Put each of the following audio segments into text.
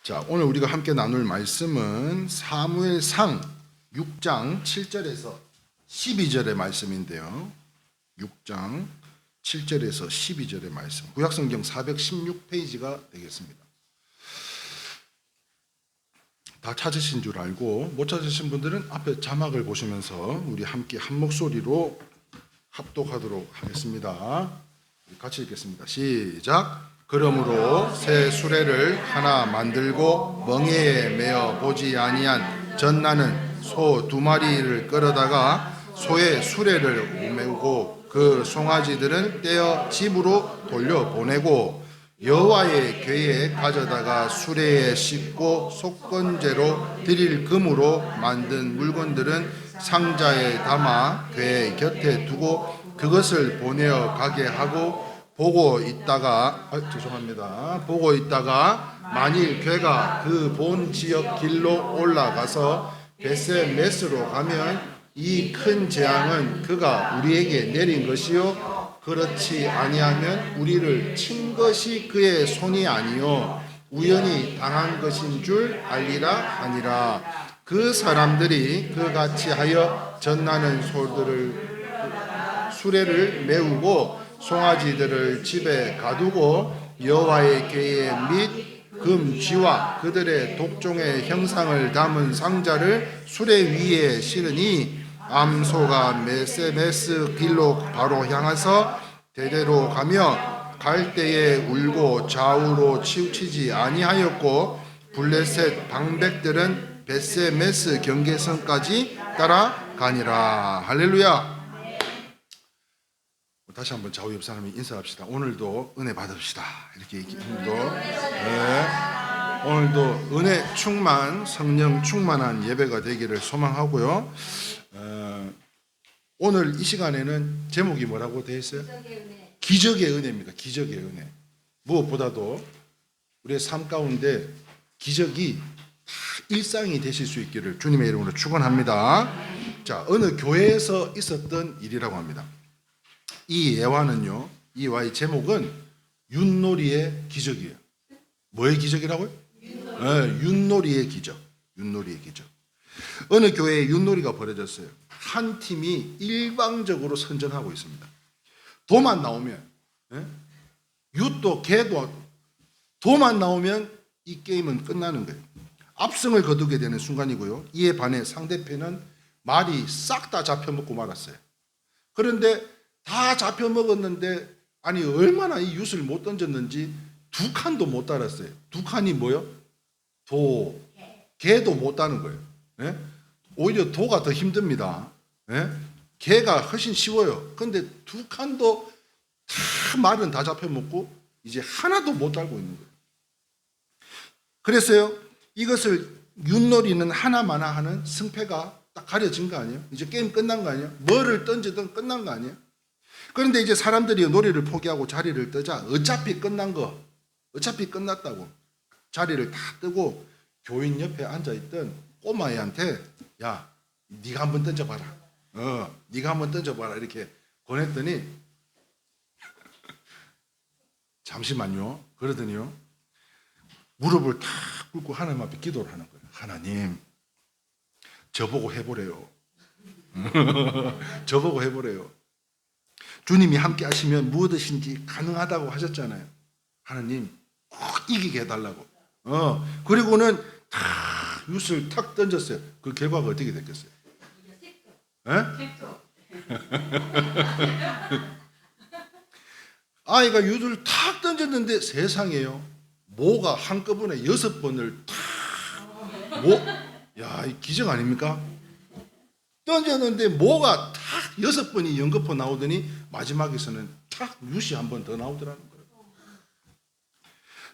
자, 오늘 우리가 함께 나눌 말씀은 사무엘상 6장 7절에서 12절의 말씀인데요. 6장 7절에서 12절의 말씀. 구약성경 416페이지가 되겠습니다. 다 찾으신 줄 알고 못 찾으신 분들은 앞에 자막을 보시면서 우리 함께 한 목소리로 합독하도록 하겠습니다. 같이 읽겠습니다. 시작. 그러므로 새 수레를 하나 만들고 멍에에 매어 보지 아니한 전나는 소 2마리를 끌어다가 소의 수레를 우매고 그 송아지들은 떼어 집으로 돌려보내고 여호와의 궤에 가져다가 수레에 싣고 속건제로 드릴 금으로 만든 물건들은 상자에 담아 궤 곁에 두고 그것을 보내어 가게 하고 보고 있다가 만일 궤가 그 본 지역 길로 올라가서 베세메스로 가면 이 큰 재앙은 그가 우리에게 내린 것이요 그렇지 아니하면 우리를 친 것이 그의 손이 아니요 우연히 당한 것인 줄 알리라 하니라. 그 사람들이 그같이 하여 전나는 소들을 수레를 메우고 송아지들을 집에 가두고 여호와의 궤에 및 금쥐와 그들의 독종의 형상을 담은 상자를 수레 위에 실으니 암소가 메세메스 길로 바로 향해서 대대로 가며 갈 때에 울고 좌우로 치우치지 아니하였고 블레셋 방백들은 베세메스 경계선까지 따라가니라. 할렐루야. 다시 한번 좌우 옆 사람이 인사합시다. 오늘도 은혜 받읍시다. 이렇게 오늘도 은혜 충만, 성령 충만한 예배가 되기를 소망하고요. 오늘 이 시간에는 제목이 뭐라고 되어 있어요? 기적의 은혜입니다. 기적의 은혜. 무엇보다도 우리의 삶 가운데 기적이 다 일상이 되실 수 있기를 주님의 이름으로 축원합니다. 자, 어느 교회에서 있었던 일이라고 합니다. 이 예화는요, 이 예화의 제목은 윷놀이의 기적이에요. 뭐의 기적이라고요? 윷놀이의 기적. 윷놀이의 기적. 어느 교회에 윷놀이가 벌어졌어요. 한 팀이 일방적으로 선전하고 있습니다. 도만 나오면, 윷도 개도 도만 나오면 이 게임은 끝나는 거예요. 압승을 거두게 되는 순간이고요. 이에 반해 상대편은 말이 싹 다 잡혀먹고 말았어요. 그런데 다 잡혀먹었는데 아니 얼마나 이 윷을 못 던졌는지 2칸도 못 달았어요. 2칸이 뭐요? 도, 개도 못 따는 거예요. 오히려 도가 더 힘듭니다. 개가 훨씬 쉬워요. 그런데 2칸도 다 말은 다 잡혀먹고 이제 하나도 못 달고 있는 거예요. 그래서요, 이것을 윷놀이는 하나마나 하는 승패가 딱 가려진 거 아니에요? 이제 게임 끝난 거 아니에요? 뭐를 던지든 끝난 거 아니에요? 그런데 이제 사람들이 놀이를 포기하고 자리를 뜨자 어차피 끝났다고 자리를 다 뜨고 교인 옆에 앉아있던 꼬마애한테 야, 네가 한번 던져봐라. 네가 한번 던져봐라. 이렇게 권했더니 잠시만요. 그러더니요, 무릎을 탁 꿇고 하나님 앞에 기도를 하는 거예요. 하나님, 저보고 해보래요. 저보고 해보래요. 주님이 함께 하시면 무엇이든지 가능하다고 하셨잖아요. 하나님 꼭 이기게 해달라고. 그리고는 탁 윷을 탁 던졌어요. 그 결과가 어떻게 됐겠어요? 아이가 윷을 탁 던졌는데 세상에요, 모가 한꺼번에 6번을 야, 이 기적 아닙니까? 던졌는데 모가 탁 6번이 연거푸 나오더니 마지막에서는 탁 윷이 한 번 더 나오더라는 거예요.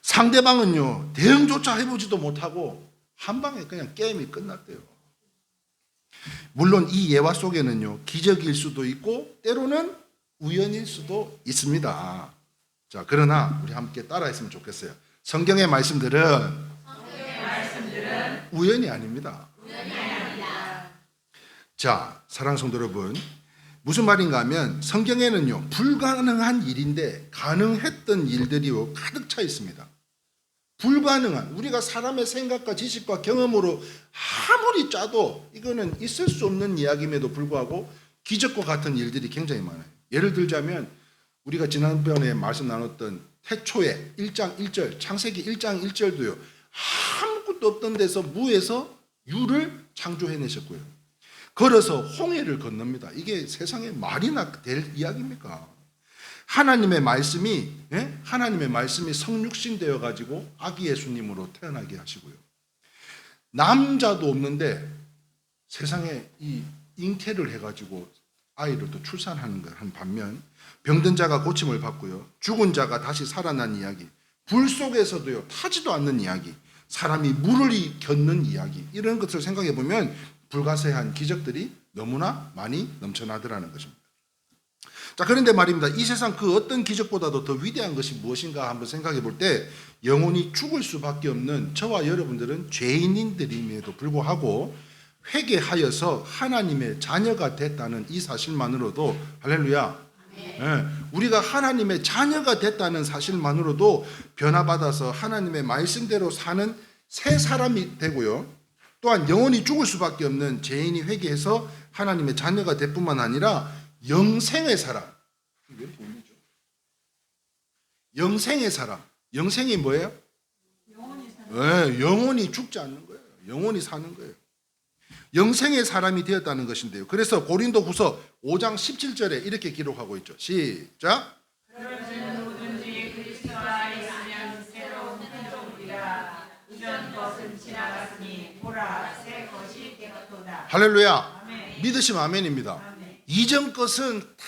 상대방은요, 대응조차 해보지도 못하고 한 방에 그냥 게임이 끝났대요. 물론 이 예화 속에는요, 기적일 수도 있고 때로는 우연일 수도 있습니다. 자, 그러나 우리 함께 따라했으면 좋겠어요. 성경의 말씀들은 우연이 아닙니다. 자, 사랑하는 성도 여러분, 무슨 말인가 하면 성경에는요, 불가능한 일인데 가능했던 일들이 가득 차 있습니다. 불가능한, 우리가 사람의 생각과 지식과 경험으로 아무리 짜도 이거는 있을 수 없는 이야기임에도 불구하고 기적과 같은 일들이 굉장히 많아요. 예를 들자면 우리가 지난번에 말씀 나눴던 태초에 1장 1절, 창세기 1장 1절도요. 아무것도 없던 데서 무에서 유를 창조해내셨고요. 걸어서 홍해를 건넙니다. 이게 세상에 말이나 될 이야기입니까? 하나님의 말씀이 성육신 되어 가지고 아기 예수님으로 태어나게 하시고요. 남자도 없는데 세상에 이 잉태를 해가지고 아이를 또 출산하는 걸 한 반면 병든 자가 고침을 받고요. 죽은 자가 다시 살아난 이야기, 불 속에서도요 타지도 않는 이야기, 사람이 물을 겪는 이야기, 이런 것을 생각해 보면 불가사의한 기적들이 너무나 많이 넘쳐나더라는 것입니다. 자, 그런데 말입니다. 이 세상 그 어떤 기적보다도 더 위대한 것이 무엇인가 한번 생각해 볼 때 영혼이 죽을 수밖에 없는 저와 여러분들은 죄인인들임에도 불구하고 회개하여서 하나님의 자녀가 됐다는 이 사실만으로도 할렐루야. 네, 우리가 하나님의 자녀가 됐다는 사실만으로도 변화받아서 하나님의 말씀대로 사는 새 사람이 되고요. 또한 영혼이 죽을 수밖에 없는 죄인이 회개해서 하나님의 자녀가 될 뿐만 아니라 영생의 사람. 영생의 사람. 영생이 뭐예요? 네, 영혼이 죽지 않는 거예요. 영혼이 사는 거예요. 영생의 사람이 되었다는 것인데요. 그래서 고린도후서 5장 17절에 이렇게 기록하고 있죠. 시작. 그러면 누구든지 그리스도 안에 있으면 새로운 피조물이라. 이전 것은 지나갔으니 보라 새 것이 되었도다. 할렐루야. 아멘. 믿으시면 아멘입니다. 아멘. 이전 것은 다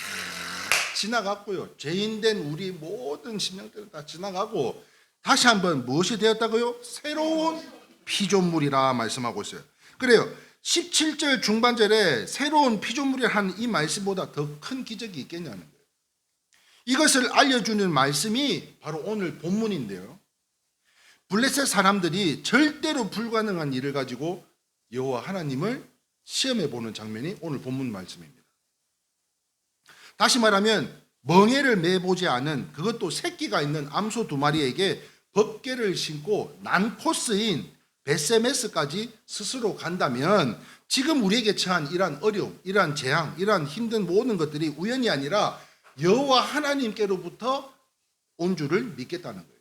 지나갔고요. 죄인된 우리 모든 심령들은 다 지나가고 다시 한번 무엇이 되었다고요? 새로운 피조물이라 말씀하고 있어요. 그래요. 17절 중반절에 새로운 피조물이라는 이 말씀보다 더 큰 기적이 있겠냐는 거예요. 이것을 알려주는 말씀이 바로 오늘 본문인데요. 블레셋 사람들이 절대로 불가능한 일을 가지고 여호와 하나님을 시험해 보는 장면이 오늘 본문 말씀입니다. 다시 말하면 멍에를 매보지 않은, 그것도 새끼가 있는 암소 2마리에게 법궤를 신고 난코스인 베세메스까지 스스로 간다면 지금 우리에게 처한 이러한 어려움, 이러한 재앙, 이러한 힘든 모든 것들이 우연이 아니라 여호와 하나님께로부터 온 줄을 믿겠다는 거예요.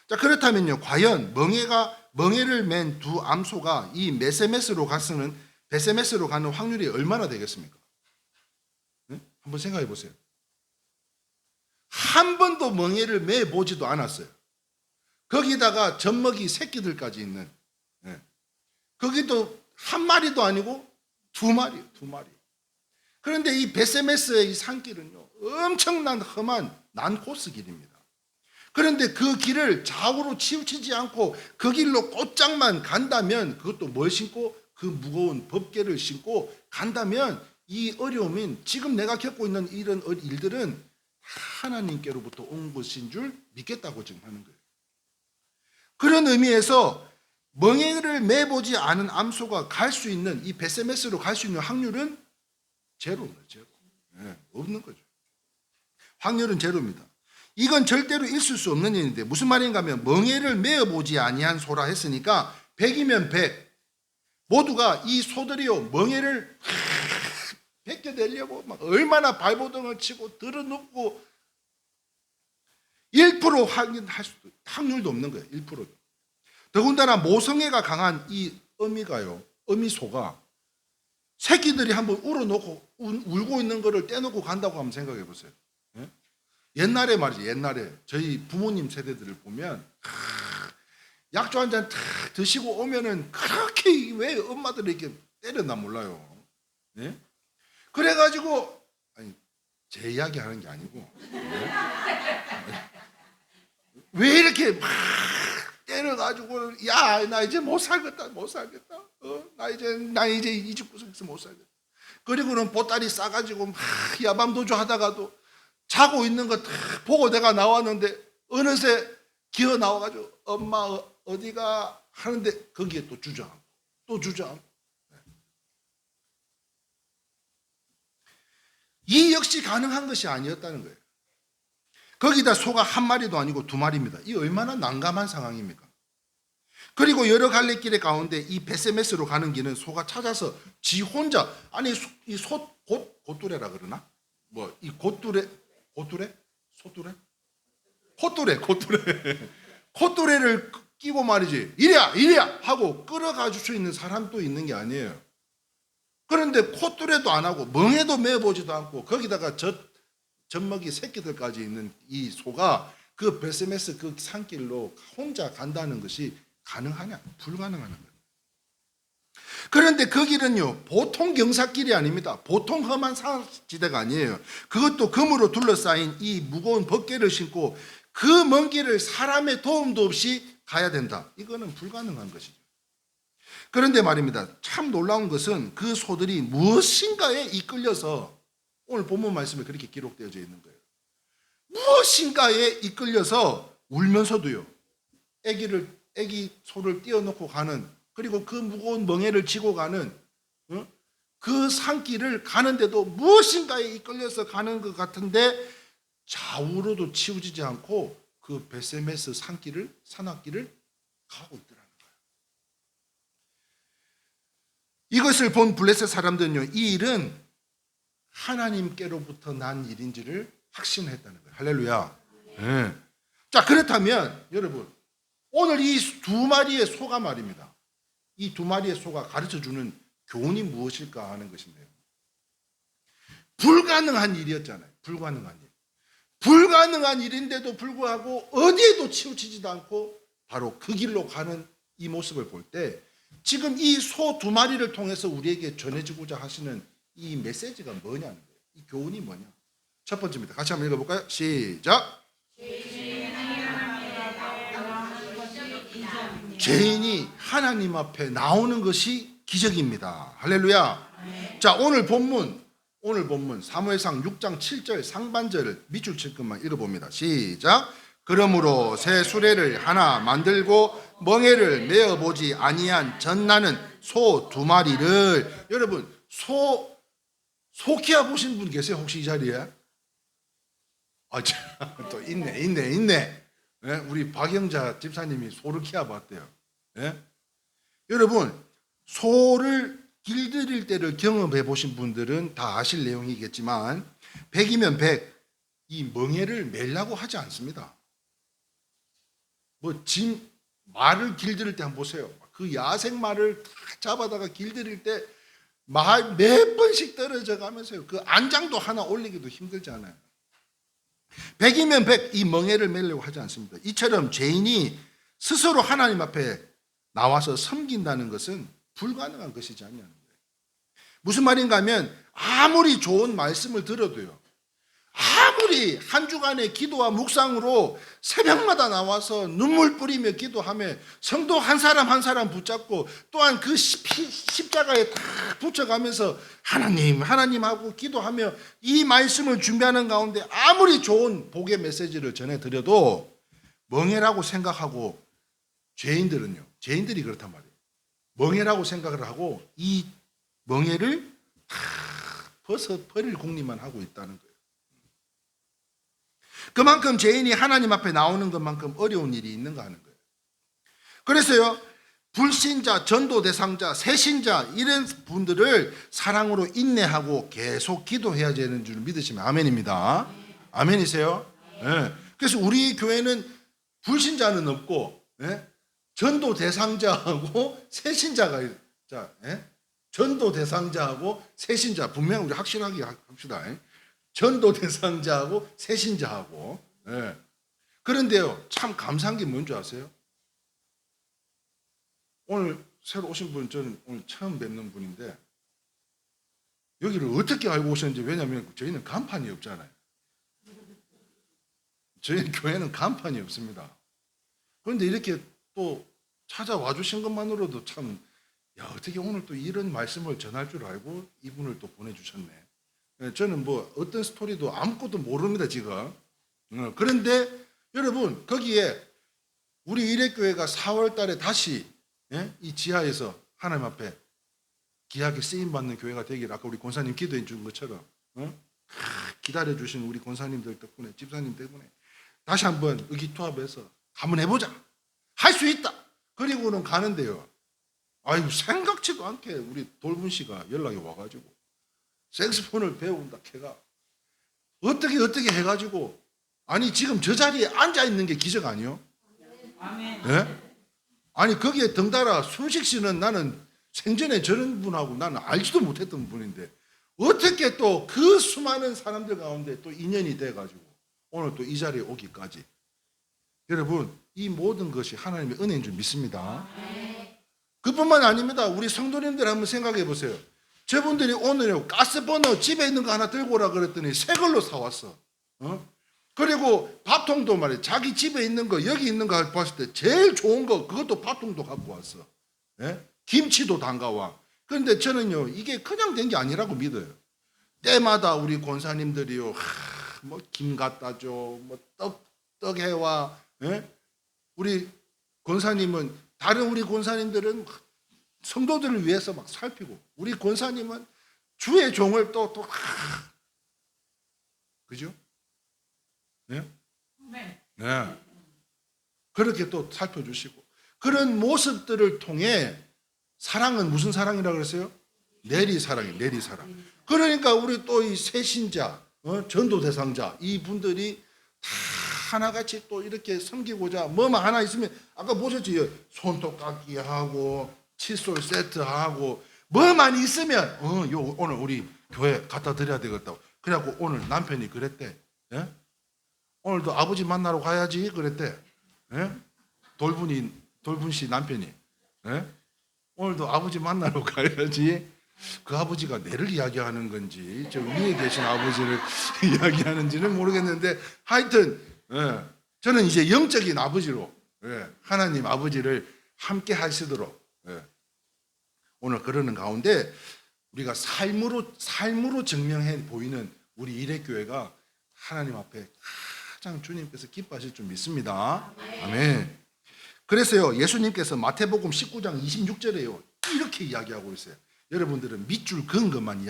자, 그렇다면요, 과연 멍에를 맨 두 암소가 이 베세메스로 가는 확률이 얼마나 되겠습니까? 네? 한번 생각해 보세요. 한 번도 멍에를 매 보지도 않았어요. 거기다가 젖먹이 새끼들까지 있는, 거기도 한 마리도 아니고 2마리예요, 2마리. 그런데 이 베세메스의 이 산길은요, 엄청난 험한 난코스 길입니다. 그런데 그 길을 좌우로 치우치지 않고 그 길로 곧장만 간다면, 그것도 뭘 신고? 그 무거운 법궤를 신고 간다면 이 어려움인, 지금 내가 겪고 있는 이런 일들은 하나님께로부터 온 것인 줄 믿겠다고 지금 하는 거예요. 그런 의미에서 멍에를 매보지 않은 암소가 갈 수 있는, 이 베세메스로 갈 수 있는 확률은 제로입니다. 제로. 네, 없는 거죠. 확률은 제로입니다. 이건 절대로 있을 수 없는 일인데 무슨 말인가 하면 멍에를 매어보지 아니한 소라 했으니까 100이면 100. 모두가 이 소들이요 멍에를 벗겨내려고 막 얼마나 발버둥을 치고 들어눕고 1% 확인할 수도, 확률도 없는 거예요. 1%도. 더군다나 모성애가 강한 이 어미소가 새끼들이 한번 울어놓고 울고 있는 거를 떼놓고 간다고 한번 생각해 보세요. 예? 옛날에 말이죠. 옛날에 저희 부모님 세대들을 보면 약주 한 잔 탁 드시고 오면은 그렇게 왜 엄마들이 이렇게 때렸나 몰라요. 예? 그래가지고, 아니, 제 이야기 하는 게 아니고, 왜 이렇게 막 때려가지고, 야, 나 이제 못 살겠다. 나 이제 이 집 구석에서 못 살겠다. 그리고는 보따리 싸가지고 막 야밤도주 하다가도 자고 있는 거 다 보고 내가 나왔는데 어느새 기어 나와가지고 엄마 어디가 하는데 거기에 또 주저앉고. 이 역시 가능한 것이 아니었다는 거예요. 거기다 소가 한 마리도 아니고 두 마리입니다. 이 얼마나 난감한 상황입니까? 그리고 여러 갈래길의 가운데 이 베세메스로 가는 길은 소가 찾아서 지 혼자, 아니 이 고뚜레라 그러나? 뭐 이 고뚜레 콧뚜레를 끼고 말이지, 이리야 하고 끌어가 줄 수 있는 사람도 있는 게 아니에요. 그런데 콧뚜레도 안 하고 멍에도 메어보지도 않고 거기다가 젖먹이 새끼들까지 있는 이 소가 그 베세메스 그 산길로 혼자 간다는 것이 가능하냐? 불가능한 거예요. 그런데 그 길은요, 보통 경사길이 아닙니다. 보통 험한 산지대가 아니에요. 그것도 금으로 둘러싸인 이 무거운 벗개를 신고 그 먼 길을 사람의 도움도 없이 가야 된다. 이거는 불가능한 것이죠. 그런데 말입니다, 참 놀라운 것은 그 소들이 무엇인가에 이끌려서, 오늘 본문 말씀에 그렇게 기록되어져 있는 거예요. 무엇인가에 이끌려서 울면서도요, 애기 소를 띄워놓고 가는, 그리고 그 무거운 멍에를 지고 가는 그 산길을 가는데도 무엇인가에 이끌려서 가는 것 같은데 좌우로도 치우치지 않고 그 베세메스 산악길을 가고 있더라는 거예요. 이것을 본 블레셋 사람들은요, 이 일은 하나님께로부터 난 일인지를 확신했다는 거예요. 할렐루야. 네. 자, 그렇다면 여러분, 오늘 이 두 마리의 소가 말입니다, 이 두 마리의 소가 가르쳐주는 교훈이 무엇일까 하는 것인데요, 불가능한 일이었잖아요. 불가능한 일인데도 불구하고 어디에도 치우치지도 않고 바로 그 길로 가는 이 모습을 볼 때 지금 이 소 두 마리를 통해서 우리에게 전해주고자 하시는 이 메시지가 뭐냐는 거예요. 이 교훈이 뭐냐. 첫 번째입니다. 같이 한번 읽어볼까요? 시작. 죄인이 하나님 앞에 나오는 것이 기적입니다. 할렐루야. 자, 오늘 본문 사무엘상 6장 7절 상반절을 밑줄 칠 것만 읽어봅니다. 시작. 그러므로 새 수레를 하나 만들고 멍에를 메어보지 아니한 젖나는 소 두 마리를. 여러분, 소키아 보신 분 계세요? 혹시 이 자리에? 또 있네. 네? 우리 박영자 집사님이 소를 키워 봤대요. 네? 여러분, 소를 길들일 때를 경험해 보신 분들은 다 아실 내용이겠지만 100이면 100, 이 멍에를 매려고 하지 않습니다. 말을 길들일 때 한번 보세요. 그 야생 말을 다 잡아다가 길들일 때 말 몇 번씩 떨어져 가면서요, 그 안장도 하나 올리기도 힘들잖아요. 100이면 100, 이 멍에를 매려고 하지 않습니다. 이처럼 죄인이 스스로 하나님 앞에 나와서 섬긴다는 것은 불가능한 것이지 않냐는 거예요. 무슨 말인가 하면 아무리 좋은 말씀을 들어도요, 아무리 한 주간의 기도와 묵상으로 새벽마다 나와서 눈물 뿌리며 기도하며 성도 한 사람 한 사람 붙잡고 또한 그 십자가에 다 붙여가면서 하나님하고 기도하며 이 말씀을 준비하는 가운데 아무리 좋은 복의 메시지를 전해드려도 멍해라고 생각하고, 죄인들이 그렇단 말이에요. 멍해라고 생각을 하고 이 멍해를 다 벗어버릴 궁리만 하고 있다는 거예요. 그만큼 죄인이 하나님 앞에 나오는 것만큼 어려운 일이 있는가 하는 거예요. 그래서요, 불신자, 전도 대상자, 새신자 이런 분들을 사랑으로 인내하고 계속 기도해야 되는 줄 믿으시면 아멘입니다. 아멘이세요? 네. 그래서 우리 교회는 불신자는 없고, 네? 전도 대상자하고 새신자가 전도 대상자하고 새신자, 분명히 우리 확실하게 합시다. 전도 대상자하고 새신자하고. 네. 그런데요, 참 감사한 게 뭔지 아세요? 오늘 새로 오신 분, 저는 오늘 처음 뵙는 분인데 여기를 어떻게 알고 오셨는지. 왜냐하면 저희는 간판이 없잖아요. 저희 교회는 간판이 없습니다. 그런데 이렇게 또 찾아와 주신 것만으로도 참, 어떻게 오늘 또 이런 말씀을 전할 줄 알고 이분을 또 보내주셨네. 저는 뭐 어떤 스토리도 아무것도 모릅니다 지금. 그런데 여러분, 거기에 우리 일회교회가 4월 달에 다시 이 지하에서 하나님 앞에 귀하게 쓰임받는 교회가 되기를 아까 우리 권사님 기도해 준 것처럼 기다려주신 우리 권사님들 덕분에, 집사님 덕분에 다시 한번 의기투합해서 한번 해보자. 할 수 있다. 그리고는 가는데요. 아이고 생각지도 않게 우리 돌분 씨가 연락이 와가지고 색소폰을 배운다 걔가 어떻게 해가지고 아니 지금 저 자리에 앉아 있는 게 기적 아니요? 아멘. 예? 아니 거기에 덩달아 순식 씨는 나는 생전에 저런 분하고 나는 알지도 못했던 분인데 어떻게 또 그 수많은 사람들 가운데 또 인연이 돼가지고 오늘 또 이 자리에 오기까지 여러분 이 모든 것이 하나님의 은혜인 줄 믿습니다. 그뿐만 아닙니다. 우리 성도님들 한번 생각해 보세요. 저분들이 오늘 가스버너 집에 있는 거 하나 들고 오라 그랬더니 새 걸로 사왔어. 그리고 밥통도 말이야. 자기 집에 있는 거 여기 있는 거 봤을 때 제일 좋은 거 그것도 밥통도 갖고 왔어. 예? 김치도 담가와. 그런데 저는요 이게 그냥 된 게 아니라고 믿어요. 때마다 우리 권사님들이요 뭐 김 갖다 줘, 뭐 떡 해와. 예? 우리 권사님은 다른 우리 권사님들은 성도들을 위해서 막 살피고 우리 권사님은 주의 종을 또 그죠? 네? 네. 그렇게 또 살펴주시고 그런 모습들을 통해 사랑은 무슨 사랑이라고 그랬어요? 내리사랑이에요. 내리사랑. 그러니까 우리 또 이 새신자 전도 대상자 이분들이 다 하나같이 또 이렇게 섬기고자 뭐만 하나 있으면 아까 보셨지 손톱 깎기 하고 칫솔 세트 하고 뭐만 있으면 요 오늘 우리 교회 갖다 드려야 되겠다고 그래갖고 오늘 남편이 그랬대. 예? 오늘도 아버지 만나러 가야지 그랬대. 예? 돌분 씨 남편이 예? 오늘도 아버지 만나러 가야지. 그 아버지가 내를 이야기하는 건지 저 위에 계신 아버지를 이야기하는지는 모르겠는데 하여튼 예, 저는 이제 영적인 아버지로 예, 하나님 아버지를 함께 하시도록 예, 오늘 그러는 가운데 우리가 삶으로 증명해 보이는 우리 일회교회가 하나님 앞에 가장 주님께서 기뻐하실 줄 믿습니다. 아멘. 그래서요 예수님께서 마태복음 19장 26절에요 이렇게 이야기하고 있어요. 여러분들은 밑줄 그은 것만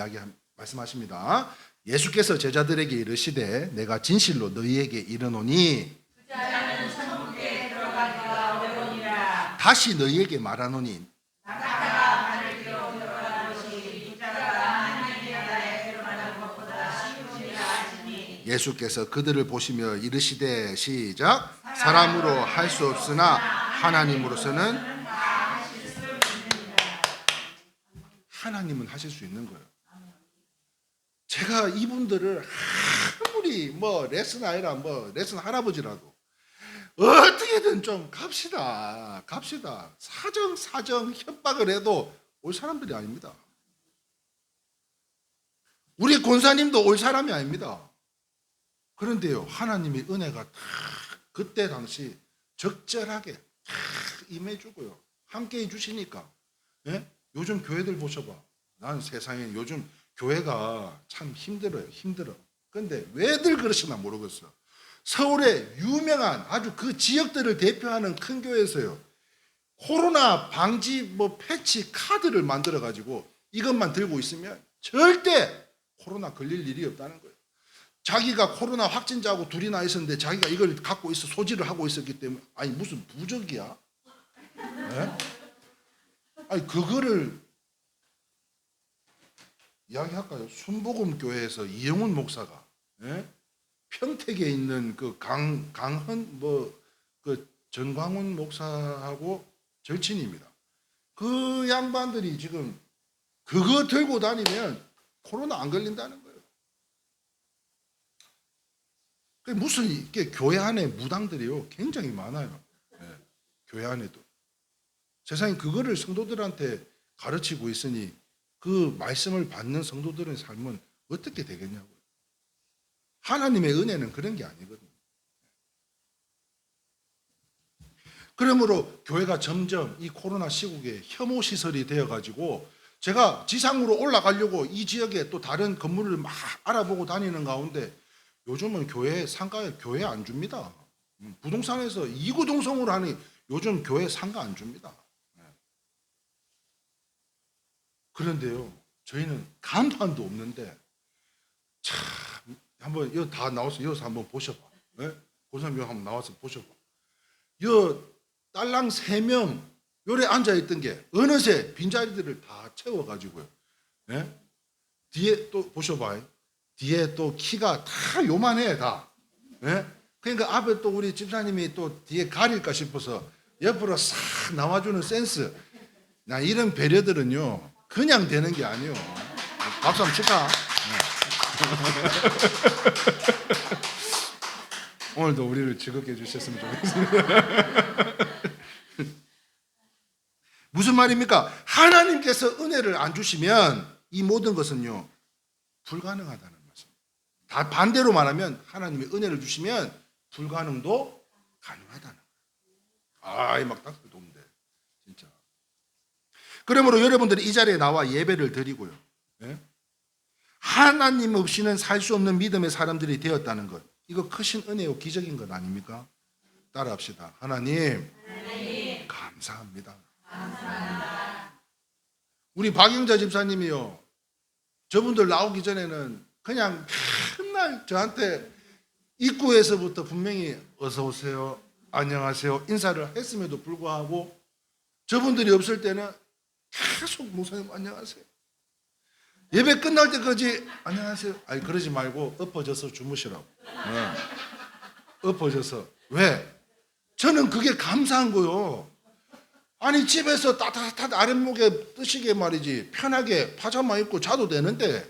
말씀하십니다. 예수께서 제자들에게 이르시되 내가 진실로 너희에게 이르노니 부자는 천국에 들어가기가 어려우니라. 다시 너희에게 말하노니 낙타가 바늘기로 들어가는 것이 부자가 하나님의 나라에 들어가는 것보다 쉬우니라 하시니 예수께서 그들을 보시며 이르시되 시작 사람으로 할 수 없으나 하나님으로서는 하나님은 하실 수 있는 거예요. 제가 이분들을 아무리 뭐 레슨 아이라 뭐 레슨 할아버지라도 어떻게든 좀 갑시다. 사정 협박을 해도 올 사람들이 아닙니다. 우리 권사님도 올 사람이 아닙니다. 그런데요 하나님의 은혜가 다 그때 당시 적절하게 다 임해주고요 함께 해주시니까 예? 요즘 교회들 보셔봐. 난 세상에 요즘 교회가 참 힘들어요. 그런데 왜들 그러시나 모르겠어. 서울의 유명한 아주 그 지역들을 대표하는 큰 교회에서요. 코로나 방지 뭐 패치 카드를 만들어 가지고 이것만 들고 있으면 절대 코로나 걸릴 일이 없다는 거예요. 자기가 코로나 확진자하고 둘이나 있었는데 자기가 이걸 갖고 있어 소지를 하고 있었기 때문에 아니 무슨 부적이야? 네? 아니 그거를 이야기할까요? 순복음 교회에서 이영훈 목사가 예? 평택에 있는 그 강헌 그 전광훈 목사하고 절친입니다. 그 양반들이 지금 그거 들고 다니면 코로나 안 걸린다는 거예요. 무슨 이게 교회 안에 무당들이요 굉장히 많아요. 예, 교회 안에도. 세상에 그거를 성도들한테 가르치고 있으니 그 말씀을 받는 성도들의 삶은 어떻게 되겠냐고요. 하나님의 은혜는 그런 게 아니거든요. 그러므로 교회가 점점 이 코로나 시국에 혐오 시설이 되어가지고 제가 지상으로 올라가려고 이 지역에 또 다른 건물을 막 알아보고 다니는 가운데 요즘은 상가에 교회 안 줍니다. 부동산에서 이구동성으로 하니 요즘 교회 상가 안 줍니다. 그런데요, 저희는 간판도 없는데 참 한번 이거 다 나와서 이어서 한번 보셔봐. 네? 고사님 한번 나와서 보셔봐. 요 딸랑 3명 요래 앉아있던 게 어느새 빈자리들을 다 채워가지고요. 예? 뒤에 또 보셔봐. 뒤에 또 키가 다 요만해 다. 예? 그러니까 앞에 또 우리 집사님이 또 뒤에 가릴까 싶어서 옆으로 싹 나와주는 센스. 나 이런 배려들은요 그냥 되는 게 아니에요. 박수 한번 칠까? 오늘도 우리를 즐겁게 해주셨으면 좋겠습니다. 무슨 말입니까? 하나님께서 은혜를 안 주시면 이 모든 것은요 불가능하다는 말씀. 다 반대로 말하면 하나님이 은혜를 주시면 불가능도 가능하다는 거예요. 막 닥들 도는데 진짜. 그러므로 여러분들이 이 자리에 나와 예배를 드리고요. 예? 하나님 없이는 살 수 없는 믿음의 사람들이 되었다는 것. 이거 크신 은혜요 기적인 것 아닙니까? 따라합시다. 하나님. 감사합니다. 우리 박영자 집사님이요. 저분들 나오기 전에는 그냥 맨날 저한테 입구에서부터 분명히 어서 오세요, 안녕하세요 인사를 했음에도 불구하고 저분들이 없을 때는 계속 목사님 안녕하세요. 예배 끝날 때까지 안녕하세요. 아니 그러지 말고 엎어져서 주무시라고. 엎어져서. 왜? 저는 그게 감사한 거요. 아니 집에서 따뜻한 아랫목에 뜨시게 말이지 편하게 파자마 입고 자도 되는데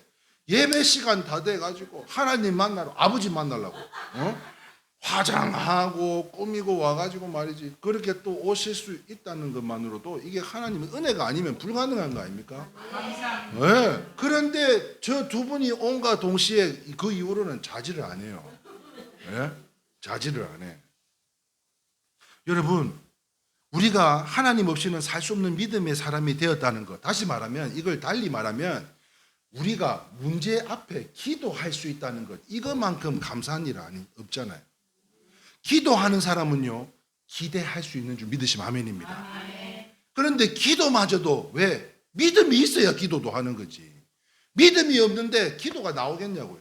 예배 시간 다 돼가지고 하나님 만나러 아버지 만나려고 화장하고 꾸미고 와가지고 말이지 그렇게 또 오실 수 있다는 것만으로도 이게 하나님의 은혜가 아니면 불가능한 거 아닙니까? 네. 그런데 저 두 분이 온과 동시에 그 이후로는 자지를 안 해요. 네? 자지를 안 해. 여러분 우리가 하나님 없이는 살 수 없는 믿음의 사람이 되었다는 것. 다시 말하면 이걸 달리 말하면 우리가 문제 앞에 기도할 수 있다는 것. 이것만큼 감사한 일 없잖아요. 기도하는 사람은요 기대할 수 있는 줄 믿으시면 아멘입니다. 그런데 기도마저도 왜? 믿음이 있어야 기도도 하는 거지. 믿음이 없는데 기도가 나오겠냐고요.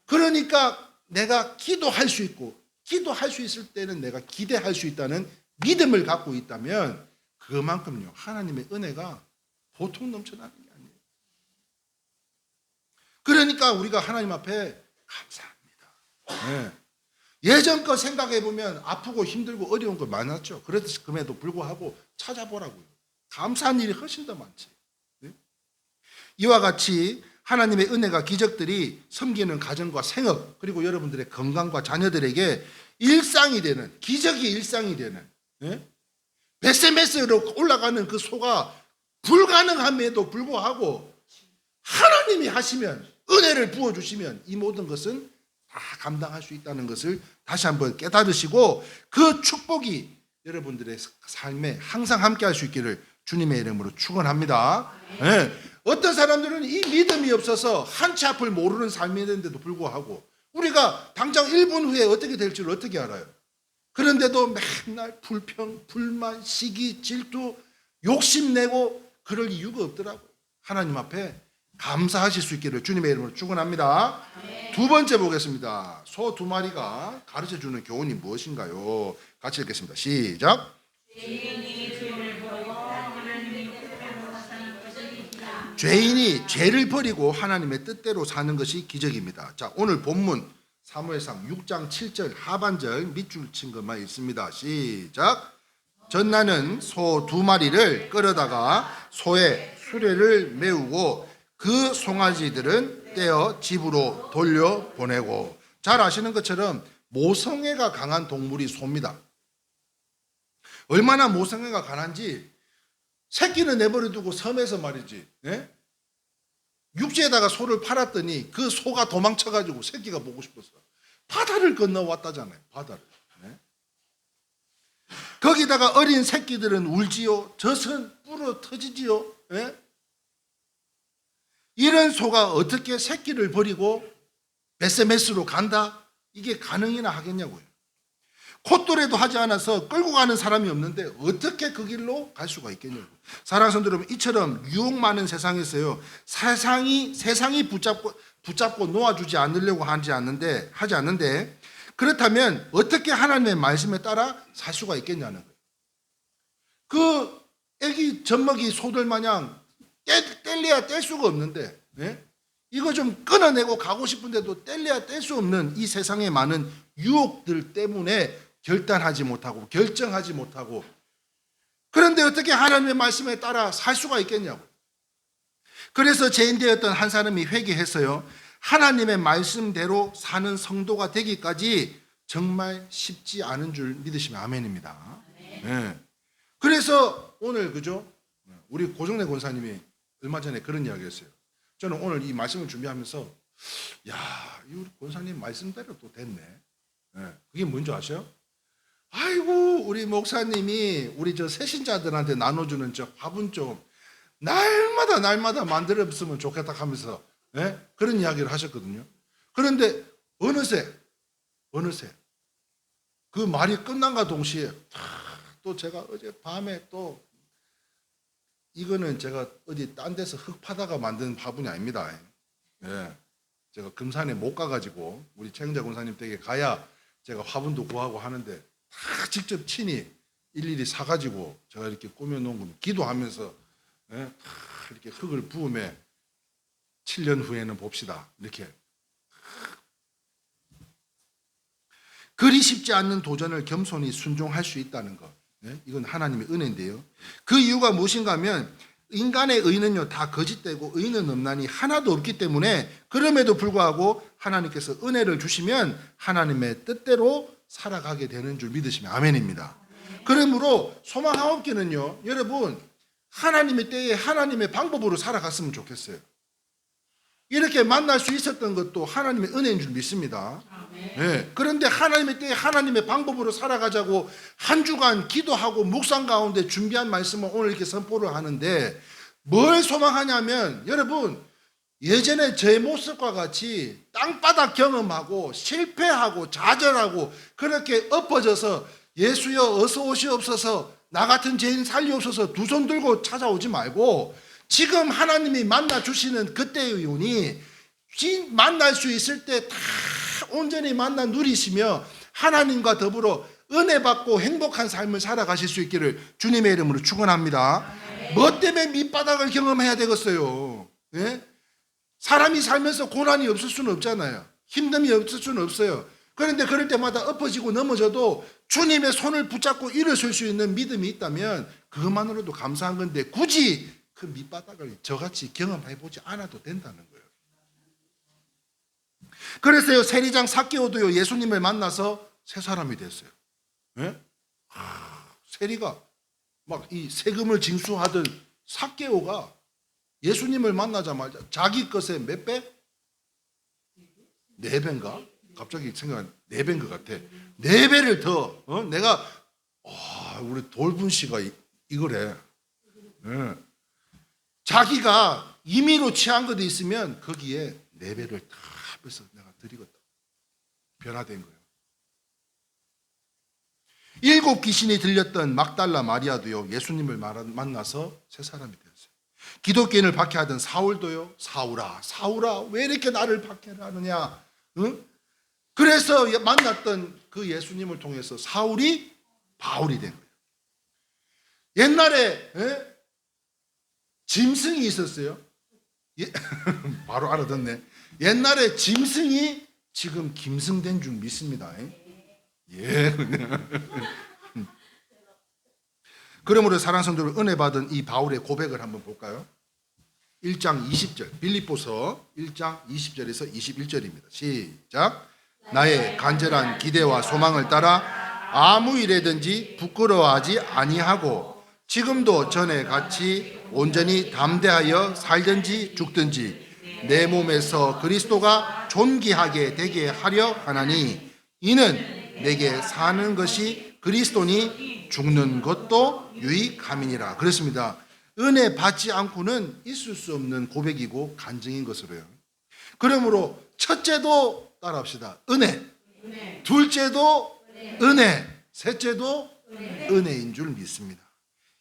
그러니까 내가 기도할 수 있고 기도할 수 있을 때는 내가 기대할 수 있다는 믿음을 갖고 있다면 그만큼요 하나님의 은혜가 보통 넘쳐나는 게 아니에요. 그러니까 우리가 하나님 앞에 감사합니다. 네. 예전 거 생각해 보면 아프고 힘들고 어려운 거 많았죠. 그럼에도 불구하고 찾아보라고요. 감사한 일이 훨씬 더 많지. 네? 이와 같이 하나님의 은혜가 기적들이 섬기는 가정과 생업 그리고 여러분들의 건강과 자녀들에게 일상이 되는 기적이 일상이 되는 베세메스로 올라가는 그 소가 불가능함에도 불구하고 하나님이 하시면 은혜를 부어주시면 이 모든 것은 다 감당할 수 있다는 것을 다시 한번 깨달으시고 그 축복이 여러분들의 삶에 항상 함께 할 수 있기를 주님의 이름으로 축원합니다. 어떤 사람들은 이 믿음이 없어서 한치 앞을 모르는 삶인데도 불구하고 우리가 당장 1분 후에 어떻게 될지를 어떻게 알아요? 그런데도 맨날 불평, 불만, 시기, 질투, 욕심내고 그럴 이유가 없더라고요. 하나님 앞에 감사하실 수 있기를 주님의 이름으로 축원합니다. 두 번째 보겠습니다. 소 2마리가 가르쳐주는 교훈이 무엇인가요? 같이 읽겠습니다. 시작. 죄인이 죄를 버리고 하나님의 뜻대로 사는 것이 기적입니다. 자, 오늘 본문 사무엘상 6장 7절 하반절 밑줄 친 것만 읽습니다. 시작. 전나는 소 2마리를 끌어다가 소의 수레를 메우고 그 송아지들은 떼어 집으로 돌려보내고. 잘 아시는 것처럼 모성애가 강한 동물이 소입니다. 얼마나 모성애가 강한지 새끼는 내버려두고 섬에서 말이지 육지에다가 소를 팔았더니 그 소가 도망쳐가지고 새끼가 보고 싶어서 바다를 건너왔다잖아요. 바다를. 거기다가 어린 새끼들은 울지요. 젖은 불어 터지지요. 이런 소가 어떻게 새끼를 버리고 베세메스로 간다? 이게 가능이나 하겠냐고요. 콧도래도 하지 않아서 끌고 가는 사람이 없는데 어떻게 그 길로 갈 수가 있겠냐고. 사랑하는 성도 여러분, 이처럼 유혹 많은 세상에서요, 세상이 붙잡고 놓아주지 않으려고 하지 않는데 그렇다면 어떻게 하나님의 말씀에 따라 살 수가 있겠냐는 거예요. 그 애기 젖먹이 소들 마냥 뗄래야 뗄 수가 없는데, 예? 이거 좀 끊어내고 가고 싶은데도 뗄래야 뗄 수 없는 이 세상의 많은 유혹들 때문에 결단하지 못하고 결정하지 못하고, 그런데 어떻게 하나님의 말씀에 따라 살 수가 있겠냐고. 그래서 죄인되었던 한 사람이 회개했어요. 하나님의 말씀대로 사는 성도가 되기까지 정말 쉽지 않은 줄 믿으시면 아멘입니다. 네. 그래서 오늘 그죠? 우리 고정래 권사님이 얼마 전에 그런 이야기 했어요. 저는 오늘 이 말씀을 준비하면서 이 우리 권사님 말씀대로 또 됐네. 네. 그게 뭔지 아세요? 아이고 우리 목사님이 우리 저 새신자들한테 나눠주는 저 화분 좀 날마다 만들었으면 좋겠다 하면서, 예? 그런 이야기를 하셨거든요. 그런데 어느새 그 말이 끝난과 동시에 또 제가 어제 밤에 또 이거는 제가 어디 딴 데서 흙 파다가 만든 화분이 아닙니다. 예. 제가 금산에 못 가가지고 우리 최영자 권사님 댁에 가야 제가 화분도 구하고 하는데 다 직접 친히 일일이 사가지고 제가 이렇게 꾸며놓은 겁니다. 기도하면서, 예? 이렇게 흙을 부음에 7년 후에는 봅시다. 이렇게. 그리 쉽지 않는 도전을 겸손히 순종할 수 있다는 것. 예? 이건 하나님의 은혜인데요. 그 이유가 무엇인가 하면 인간의 의는요 다 거짓되고 의는 없나니 하나도 없기 때문에, 그럼에도 불구하고 하나님께서 은혜를 주시면 하나님의 뜻대로 살아가게 되는 줄 믿으시면 아멘입니다. 그러므로 소망하옵기는요, 여러분 하나님의 때에 하나님의 방법으로 살아갔으면 좋겠어요. 이렇게 만날 수 있었던 것도 하나님의 은혜인 줄 믿습니다. 네. 그런데 하나님의 때에 하나님의 방법으로 살아가자고 한 주간 기도하고 묵상 가운데 준비한 말씀을 오늘 이렇게 선포를 하는데, 뭘 소망하냐면 여러분 예전에 제 모습과 같이 땅바닥 경험하고 실패하고 좌절하고 그렇게 엎어져서 예수여 어서 오시옵소서 나 같은 죄인 살리옵소서 두 손 들고 찾아오지 말고, 지금 하나님이 만나 주시는 그때의 운이 만날 수 있을 때 다 온전히 만나 누리시며 하나님과 더불어 은혜 받고 행복한 삶을 살아가실 수 있기를 주님의 이름으로 축원합니다. 뭐 때문에 밑바닥을 경험해야 되겠어요? 예? 사람이 살면서 고난이 없을 수는 없잖아요. 힘듦이 없을 수는 없어요. 그런데 그럴 때마다 엎어지고 넘어져도 주님의 손을 붙잡고 일어설 수 있는 믿음이 있다면 그것만으로도 감사한 건데, 굳이 그 밑바닥을 저같이 경험해보지 않아도 된다는 거예요. 그래서요 세리장 삭개오도요 예수님을 만나서 새 사람이 됐어요. 예? 세리가 막 이 세금을 징수하던 삭개오가 예수님을 만나자마자 자기 것의 몇 배? 4배인가? 갑자기 생각한 4배인 것 같아. 4배를 더 내가 우리 돌분 씨가 이거래. 예. 자기가 임의로 취한 것도 있으면 거기에 4배를 다 합해서 내가 드리겠다. 변화된 거예요. 7 귀신이 들렸던 막달라 마리아도요 예수님을 만나서 새 사람이 되었어요. 기독교인을 박해하던 사울도요, 사울아 왜 이렇게 나를 박해하느냐, 응? 그래서 만났던 그 예수님을 통해서 사울이 바울이 된 거예요. 옛날에 짐승이 있었어요. 바로 알아듣네. 옛날에 짐승이 지금 김승된 줄 믿습니다. 예. 그러므로 사랑하는 성도들, 은혜 받은 이 바울의 고백을 한번 볼까요? 1장 20절, 빌립보서 1장 20절에서 21절입니다. 시작. 나의 간절한 기대와 소망을 따라 아무 일에든지 부끄러워하지 아니하고 지금도 전에 같이 온전히 담대하여 살든지 죽든지 내 몸에서 그리스도가 존귀하게 되게 하려 하나니, 이는 내게 사는 것이 그리스도니 죽는 것도 유익함이니라. 그렇습니다. 은혜 받지 않고는 있을 수 없는 고백이고 간증인 것으로요. 그러므로 첫째도 따라합시다. 은혜. 둘째도 은혜. 셋째도 은혜인 줄 믿습니다.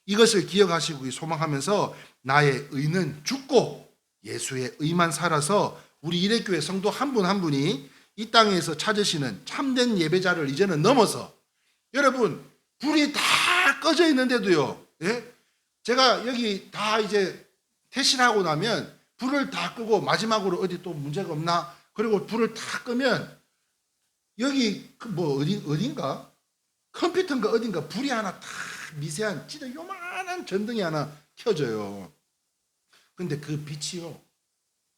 이것을 기억하시고 소망하면서 나의 의는 죽고 예수의 의만 살아서 우리 일회교회 성도 한 분 한 분이 이 땅에서 찾으시는 참된 예배자를 이제는 넘어서 여러분 불이 다 꺼져 있는데도요. 예? 제가 여기 다 이제 퇴실하고 나면 불을 다 끄고 마지막으로 어디 또 문제가 없나? 그리고 불을 다 끄면 여기 뭐 어딘가 컴퓨터인가 어딘가 불이 하나 다 미세한 진짜 요만한 전등이 하나 켜져요. 근데 그 빛이요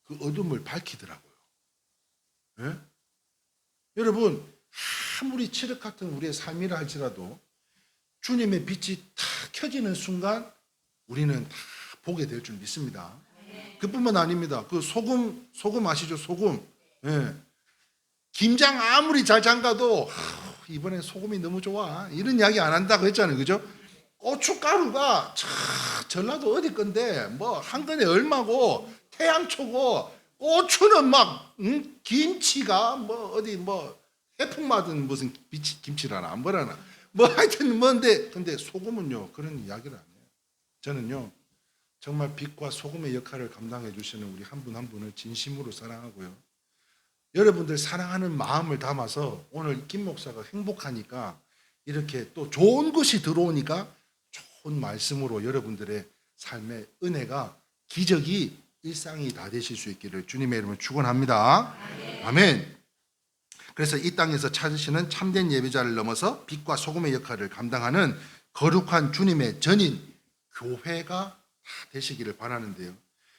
그 어둠을 밝히더라고요. 예? 여러분 아무리 칠흑 같은 우리의 삶이라 할지라도 주님의 빛이 다 켜지는 순간 우리는 다 보게 될 줄 믿습니다. 그뿐만 아닙니다. 그 소금 아시죠? 소금. 예. 김장 아무리 잘 잠가도 이번엔 소금이 너무 좋아 이런 이야기 안 한다고 했잖아요. 그죠? 고춧가루가 전라도 어디 건데 뭐 한 근에 얼마고 태양초고 고추는 막 김치가 뭐 어디 뭐 해풍 맞은 무슨 김치라나 뭐라나 뭐 하여튼 뭔데 근데 소금은요 그런 이야기를 안 해요. 저는요 정말 빛과 소금의 역할을 감당해 주시는 우리 한 분 한 분을 진심으로 사랑하고요. 여러분들 사랑하는 마음을 담아서 오늘 김 목사가 행복하니까 이렇게 또 좋은 것이 들어오니까 좋은 말씀으로 여러분들의 삶의 은혜가 기적이 일상이 다 되실 수 있기를 주님의 이름으로 축원합니다. 아멘. 그래서 이 땅에서 찾으시는 참된 예배자를 넘어서 빛과 소금의 역할을 감당하는 거룩한 주님의 전인 교회가 되시기를 바라는데요.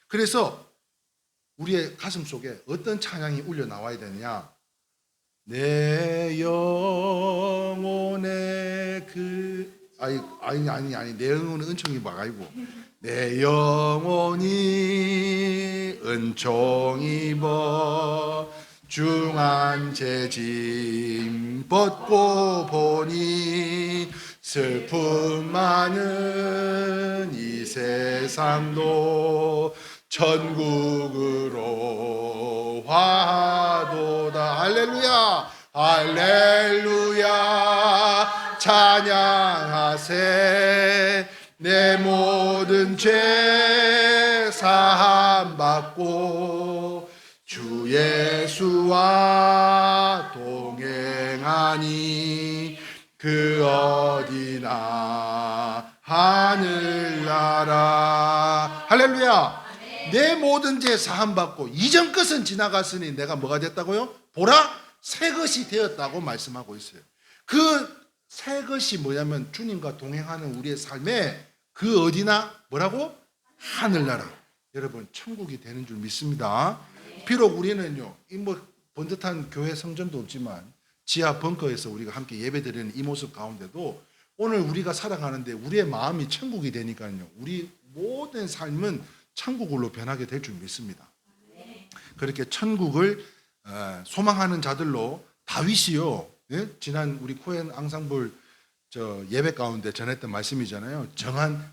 그래서 우리의 가슴 속에 어떤 찬양이 울려 나와야 되느냐? 내 영혼의 아니 내 영혼의 은총이 막아이고 내 영혼이 은총 입어 중한 죄짐 벗고 보니 슬픔 많은 이 세상도 천국으로 화도다. 할렐루야 할렐루야 찬양하세 내 모든 죄 사함 받고 주 예수와 동행하니 그 어디나 하늘나라. 할렐루야. 내 모든 죄 사함 받고 이전 것은 지나갔으니 내가 뭐가 됐다고요? 보라 새 것이 되었다고 말씀하고 있어요. 그 새 것이 뭐냐면 주님과 동행하는 우리의 삶에 그 어디나 뭐라고? 하늘나라. 여러분 천국이 되는 줄 믿습니다. 비록 우리는요 이 뭐 번듯한 교회 성전도 없지만 지하 벙커에서 우리가 함께 예배드리는 이 모습 가운데도 오늘 우리가 살아가는데 우리의 마음이 천국이 되니까요 우리 모든 삶은 천국으로 변하게 될 줄 믿습니다. 그렇게 천국을 소망하는 자들로 다윗이요 지난 우리 코엔 앙상블 예배 가운데 전했던 말씀이잖아요.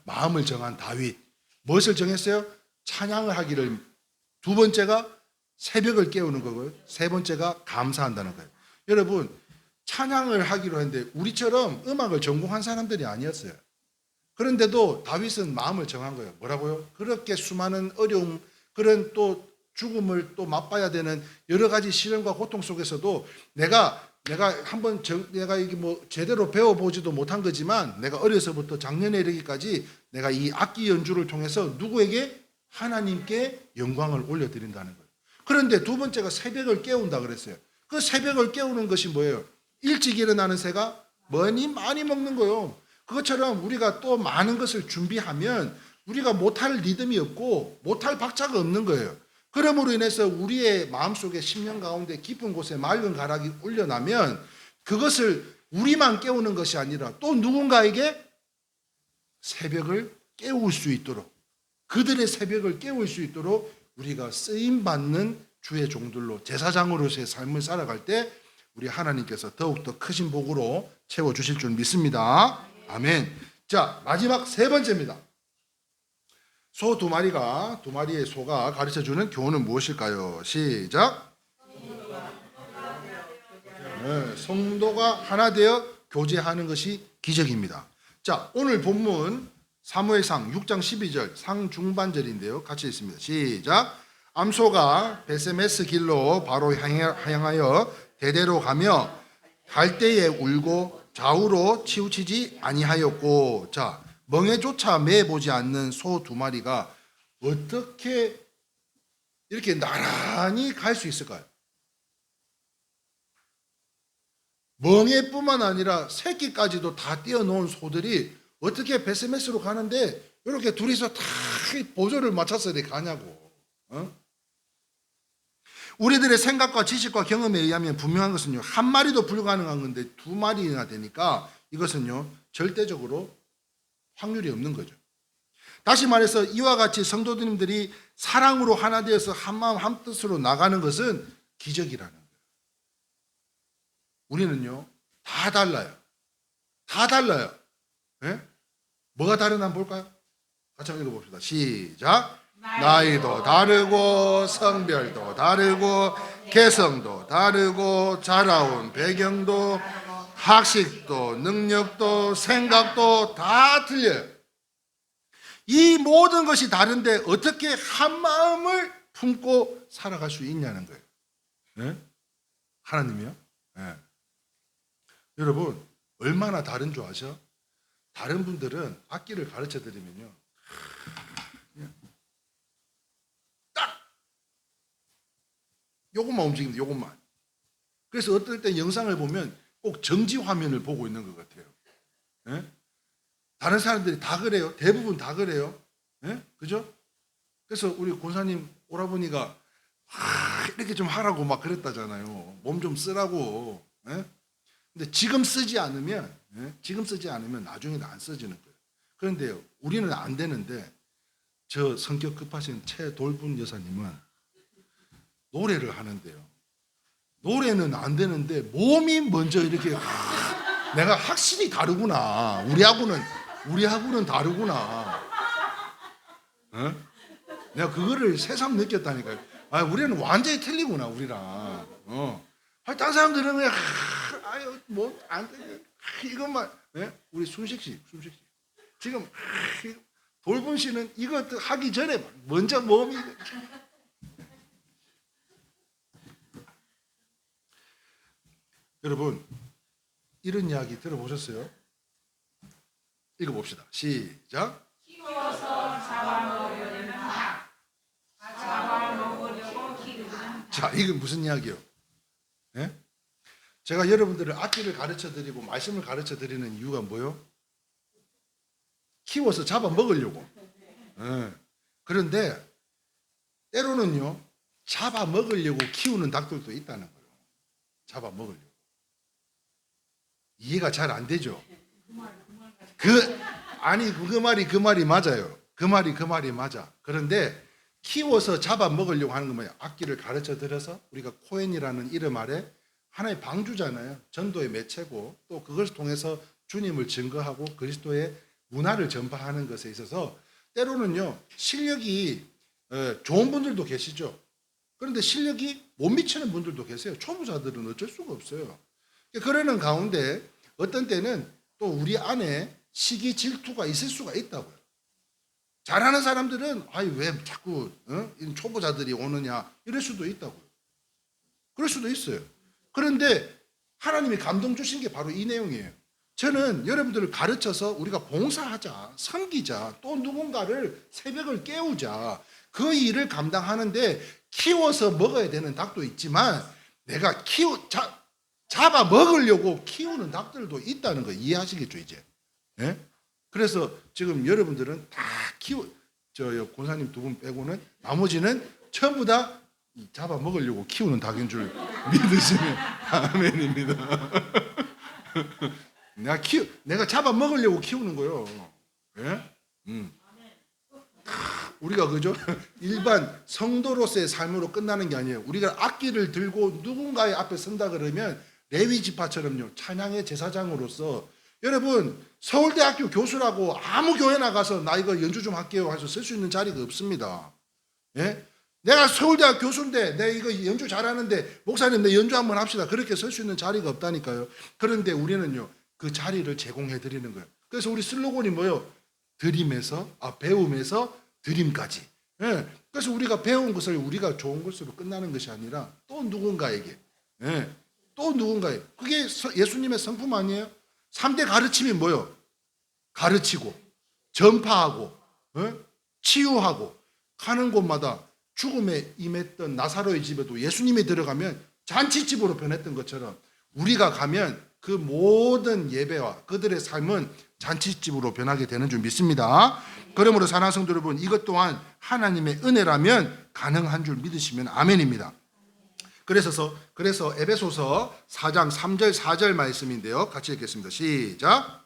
마음을 정한 다윗 무엇을 정했어요? 찬양을 하기를. 두 번째가 새벽을 깨우는 거고요. 세 번째가 감사한다는 거예요. 여러분 찬양을 하기로 했는데 우리처럼 음악을 전공한 사람들이 아니었어요. 그런데도 다윗은 마음을 정한 거예요. 뭐라고요? 그렇게 수많은 어려움, 그런 또 죽음을 또 맛봐야 되는 여러 가지 시련과 고통 속에서도 내가 한번 내가 이게 뭐 제대로 배워보지도 못한 거지만 내가 어려서부터 작년에 이르기까지 내가 이 악기 연주를 통해서 누구에게? 하나님께 영광을 올려드린다는 거예요. 그런데 두 번째가 새벽을 깨운다 그랬어요. 그 새벽을 깨우는 것이 뭐예요? 일찍 일어나는 새가 많이 먹는 거예요. 그것처럼 우리가 또 많은 것을 준비하면 우리가 못할 리듬이 없고 못할 박자가 없는 거예요. 그러므로 인해서 우리의 마음속에 심령 가운데 깊은 곳에 맑은 가락이 울려나면 그것을 우리만 깨우는 것이 아니라 또 누군가에게 새벽을 깨울 수 있도록 그들의 새벽을 깨울 수 있도록 우리가 쓰임받는 주의 종들로 제사장으로서의 삶을 살아갈 때 우리 하나님께서 더욱더 크신 복으로 채워주실 줄 믿습니다. 아멘. 자, 마지막 세 번째입니다. 소 두 마리의 소가 가르쳐주는 교훈은 무엇일까요? 시작. 성도가 하나 되어 교제하는 것이 기적입니다. 자, 오늘 본문 사무엘상 6장 12절 상중반절인데요. 같이 있습니다. 시작. 암소가 베세메스 길로 바로 향하여 대대로 가며 갈대에 울고 좌우로 치우치지 아니하였고. 자, 멍에조차 매보지 않는 소 2마리가 어떻게 이렇게 나란히 갈 수 있을까요? 멍에뿐만 아니라 새끼까지도 다 띄어놓은 소들이 어떻게 베스메스로 가는데 이렇게 둘이서 다 보조를 맞춰서 이렇게 가냐고. 우리들의 생각과 지식과 경험에 의하면 분명한 것은요, 한 마리도 불가능한 건데 2마리나 되니까 이것은요 절대적으로 확률이 없는 거죠. 다시 말해서 이와 같이 성도님들이 사랑으로 하나 되어서 한마음 한뜻으로 나가는 것은 기적이라는 거예요. 우리는요 다 달라요. 다 달라요. 네? 뭐가 다르나 한번 볼까요? 같이 한번 읽어봅시다. 시작. 나이도 다르고 성별도 다르고 개성도 다르고 자라온 배경도 학식도 능력도 생각도 다 틀려요. 이 모든 것이 다른데 어떻게 한 마음을 품고 살아갈 수 있냐는 거예요. 네? 하나님이요? 네. 여러분 얼마나 다른 줄 아셔? 다른 분들은 악기를 가르쳐 드리면요 딱 요것만 움직입니다. 요것만. 그래서 어떨 때 영상을 보면 꼭 정지 화면을 보고 있는 것 같아요. 네? 다른 사람들이 다 그래요. 대부분 다 그래요. 네? 그죠? 그래서 우리 권사님 오라버니가 이렇게 좀 하라고 막 그랬다잖아요. 몸 좀 쓰라고. 네? 근데 지금 쓰지 않으면 나중에는 안 써지는 거예요. 그런데 우리는 안 되는데 저 성격 급하신 최돌분 여사님은 노래를 하는데요. 노래는 안 되는데 몸이 먼저 이렇게 내가 확실히 다르구나. 우리하고는 다르구나. 어? 내가 그거를 새삼 느꼈다니까요. 아, 우리는 완전히 틀리구나, 우리랑. 다른 사람들은 그냥 아유 뭐 안 돼. 이것만. 네? 우리 순식 씨. 지금 돌분 씨는 이거 하기 전에 먼저 몸이 여러분 이런 이야기 들어보셨어요? 읽어봅시다. 시작. 키워서 잡아먹으려는 닭, 잡아먹으려고 기르는. 자, 이건 무슨 이야기예요? 네? 제가 여러분들을 악기를 가르쳐드리고 말씀을 가르쳐드리는 이유가 뭐예요? 키워서 잡아먹으려고. 네. 그런데 때로는요 잡아먹으려고 키우는 닭들도 있다는 거예요. 잡아먹으려고. 이해가 잘 안 되죠? 그 말이 맞아요. 그 말이 맞아. 그런데 키워서 잡아먹으려고 하는 건 뭐야? 악기를 가르쳐드려서 우리가 코엔이라는 이름 아래 하나의 방주잖아요. 전도의 매체고 또 그것을 통해서 주님을 증거하고 그리스도의 문화를 전파하는 것에 있어서 때로는요 실력이 좋은 분들도 계시죠. 그런데 실력이 못 미치는 분들도 계세요. 초보자들은 어쩔 수가 없어요. 그러는 가운데 어떤 때는 또 우리 안에 시기 질투가 있을 수가 있다고요. 잘하는 사람들은 아이 왜 자꾸 초보자들이 오느냐 이럴 수도 있다고요. 그럴 수도 있어요. 그런데 하나님이 감동 주신 게 바로 이 내용이에요. 저는 여러분들을 가르쳐서 우리가 봉사하자, 섬기자, 또 누군가를 새벽을 깨우자 그 일을 감당하는데 키워서 먹어야 되는 닭도 있지만 내가 잡아 먹으려고 키우는 닭들도 있다는 거 이해하시겠죠 이제? 네? 그래서 지금 여러분들은 다 권사님 2분 빼고는 나머지는 전부 다 잡아 먹으려고 키우는 닭인 줄 믿으시면 아멘입니다. 내가 잡아 먹으려고 키우는 거예요. 예? 우리가 그죠? 일반 성도로서의 삶으로 끝나는 게 아니에요. 우리가 악기를 들고 누군가의 앞에 선다 그러면 레위 지파처럼요 찬양의 제사장으로서 여러분 서울대학교 교수라고 아무 교회 나가서 나 이거 연주 좀 할게요 해서 쓸 수 있는 자리가 없습니다. 예? 내가 서울대학 교수인데 내가 이거 연주 잘하는데 목사님 내 연주 한번 합시다 그렇게 쓸 수 있는 자리가 없다니까요. 그런데 우리는요 그 자리를 제공해 드리는 거예요. 그래서 우리 슬로건이 뭐예요? 배움에서 드림까지. 예. 그래서 우리가 배운 것을 우리가 좋은 것으로 끝나는 것이 아니라 또 누군가에게 또 누군가예요. 그게 예수님의 성품 아니에요? 3대 가르침이 뭐예요? 가르치고 전파하고 치유하고 가는 곳마다 죽음에 임했던 나사로의 집에도 예수님이 들어가면 잔치집으로 변했던 것처럼 우리가 가면 그 모든 예배와 그들의 삶은 잔치집으로 변하게 되는 줄 믿습니다. 그러므로 사랑하는 성도 여러분, 이것 또한 하나님의 은혜라면 가능한 줄 믿으시면 아멘입니다. 그래서 에베소서 4장 3절 4절 말씀인데요. 같이 읽겠습니다. 시작.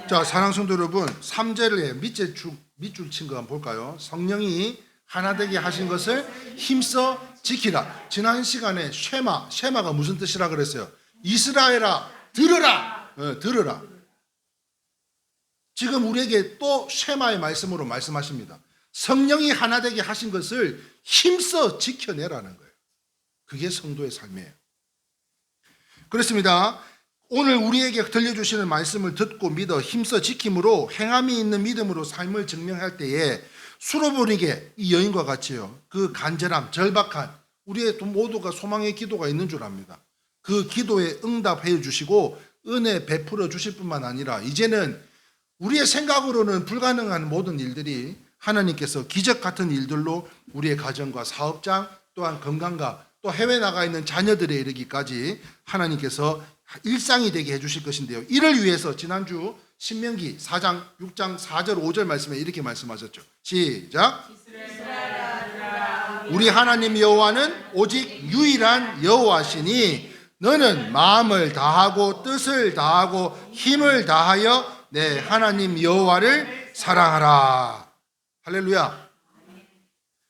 자, 사랑하는 성도 여러분, 3절에 밑줄 친 거 한번 볼까요? 성령이 하나 되게 하신 것을 힘써 지키라. 지난 시간에 쉐마가 무슨 뜻이라 그랬어요? 이스라엘아 들으라. 들으라. 지금 우리에게 또 쉐마의 말씀으로 말씀하십니다. 성령이 하나 되게 하신 것을 힘써 지켜내라는 거예요. 그게 성도의 삶이에요. 그렇습니다. 오늘 우리에게 들려주시는 말씀을 듣고 믿어 힘써 지킴으로 행함이 있는 믿음으로 삶을 증명할 때에 수로보니게 이 여인과 같이요, 그 간절함, 절박한 우리의 모두가 소망의 기도가 있는 줄 압니다. 그 기도에 응답해 주시고 은혜 베풀어 주실 뿐만 아니라 이제는 우리의 생각으로는 불가능한 모든 일들이 하나님께서 기적 같은 일들로 우리의 가정과 사업장 또한 건강과 또 해외 나가 있는 자녀들에 이르기까지 하나님께서 일상이 되게 해주실 것인데요. 이를 위해서 지난주 신명기 4장 6장 4절 5절 말씀에 이렇게 말씀하셨죠. 시작. 우리 하나님 여호와는 오직 유일한 여호와시니 너는 마음을 다하고 뜻을 다하고 힘을 다하여 내 하나님 여호와를 사랑하라. 할렐루야.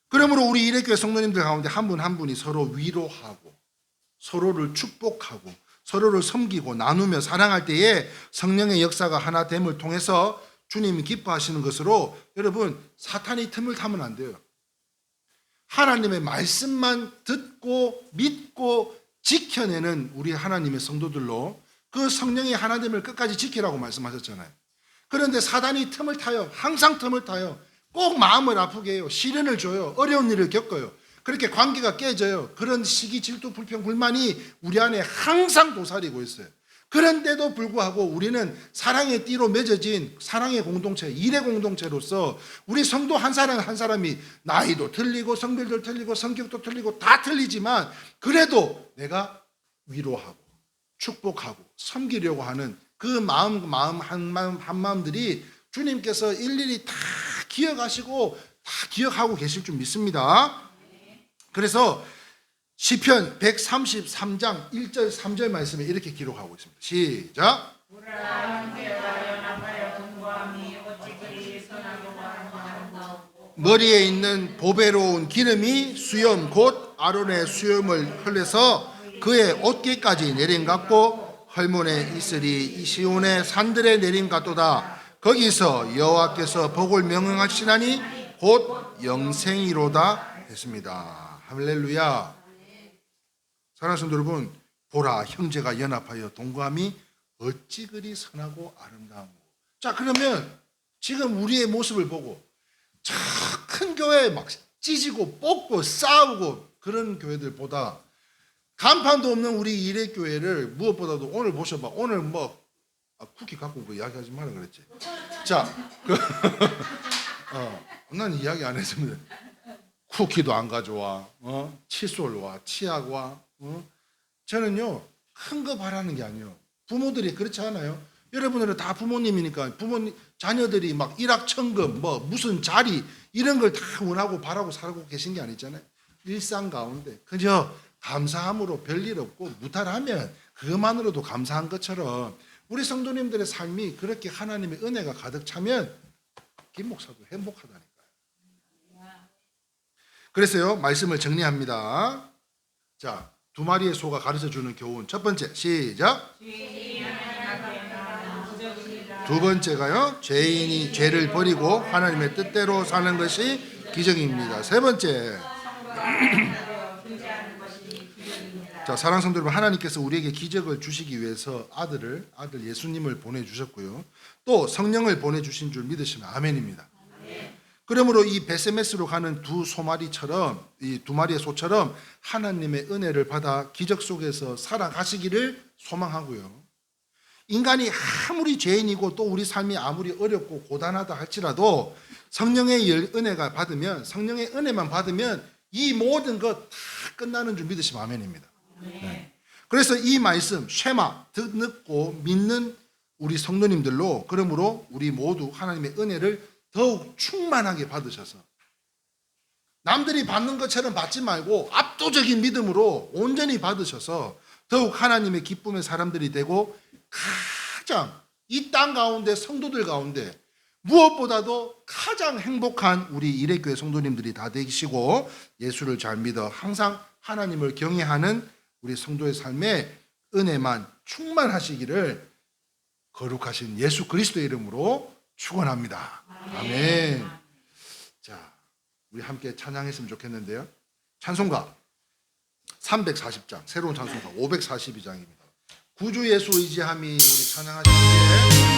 그러므로 우리 일회교회 성도님들 가운데 한 분 한 분이 서로 위로하고 서로를 축복하고 서로를 섬기고 나누며 사랑할 때에 성령의 역사가 하나됨을 통해서 주님이 기뻐하시는 것으로 여러분 사탄이 틈을 타면 안 돼요. 하나님의 말씀만 듣고 믿고 지켜내는 우리 하나님의 성도들로 그 성령의 하나됨을 끝까지 지키라고 말씀하셨잖아요. 그런데 사단이 틈을 타요. 항상 틈을 타요. 꼭 마음을 아프게 해요. 시련을 줘요. 어려운 일을 겪어요. 그렇게 관계가 깨져요. 그런 시기, 질투, 불평, 불만이 우리 안에 항상 도사리고 있어요. 그런데도 불구하고 우리는 사랑의 띠로 맺어진 사랑의 공동체, 일의 공동체로서 우리 성도 한 사람 한 사람이 나이도 틀리고 성별도 틀리고 성격도 틀리고 다 틀리지만 그래도 내가 위로하고 축복하고 섬기려고 하는 그 마음 한마음들이 주님께서 일일이 다 기억하시고 다 기억하고 계실 줄 믿습니다. 그래서 시편 133장 1절 3절 말씀에 이렇게 기록하고 있습니다. 시작. 머리에 있는 보배로운 기름이 수염 곧 아론의 수염을 흘려서 그의 어깨까지 내림같고 헐몬에 있으리 이 시온의 산들에 내림같도다. 거기서 여호와께서 복을 명령하시나니 곧 영생이로다 했습니다. 할렐루야. 사랑하는 성도 여러분, 보라 형제가 연합하여 동거함이 어찌 그리 선하고 아름다운고. 자, 그러면 지금 우리의 모습을 보고 저 큰 교회 막 찢고 뽑고 싸우고 그런 교회들보다 간판도 없는 우리 일회교회를 무엇보다도 오늘 보셔봐. 오늘 쿠키 갖고 그 이야기하지 말라 그랬지. 자, 난 이야기 안 했습니다. 쿠키도 안 가져와, 칫솔 와, 치약 와. 저는요 큰 거 바라는 게 아니에요. 부모들이 그렇지 않아요? 여러분들은 다 부모님이니까 부모님 자녀들이 막 일확천금 무슨 자리 이런 걸 다 원하고 바라고 살고 계신 게 아니잖아요. 일상 가운데 그저 감사함으로 별일 없고 무탈하면 그것만으로도 감사한 것처럼 우리 성도님들의 삶이 그렇게 하나님의 은혜가 가득 차면 김 목사도 행복하다니까요. 그래서요 말씀을 정리합니다. 자, 두 마리의 소가 가르쳐주는 교훈. 첫 번째 시작. 두 번째가요 죄인이 죄를 버리고 하나님의 뜻대로 사는 것이 기적입니다. 세 번째 자, 사랑하는 성도 여러분, 하나님께서 우리에게 기적을 주시기 위해서 아들 예수님을 보내주셨고요. 또 성령을 보내주신 줄 믿으시면 아멘입니다. 그러므로 이 베세메스로 가는 두 소마리처럼, 이 두 마리의 소처럼 하나님의 은혜를 받아 기적 속에서 살아가시기를 소망하고요. 인간이 아무리 죄인이고 또 우리 삶이 아무리 어렵고 고단하다 할지라도 성령의 은혜가 받으면, 성령의 은혜만 받으면 이 모든 것 다 끝나는 줄 믿으시면 아멘입니다. 네. 그래서 이 말씀 쉐마 듣고 믿는 우리 성도님들로, 그러므로 우리 모두 하나님의 은혜를 더욱 충만하게 받으셔서 남들이 받는 것처럼 받지 말고 압도적인 믿음으로 온전히 받으셔서 더욱 하나님의 기쁨의 사람들이 되고 가장 이 땅 가운데 성도들 가운데 무엇보다도 가장 행복한 우리 이레교회 성도님들이 다 되시고 예수를 잘 믿어 항상 하나님을 경외하는 우리 성도의 삶에 은혜만 충만하시기를 거룩하신 예수 그리스도의 이름으로 축원합니다. 아멘. 자, 우리 함께 찬양했으면 좋겠는데요. 찬송가 340장, 새로운 찬송가 542장입니다. 구주 예수 의지함이 우리 찬양하시기에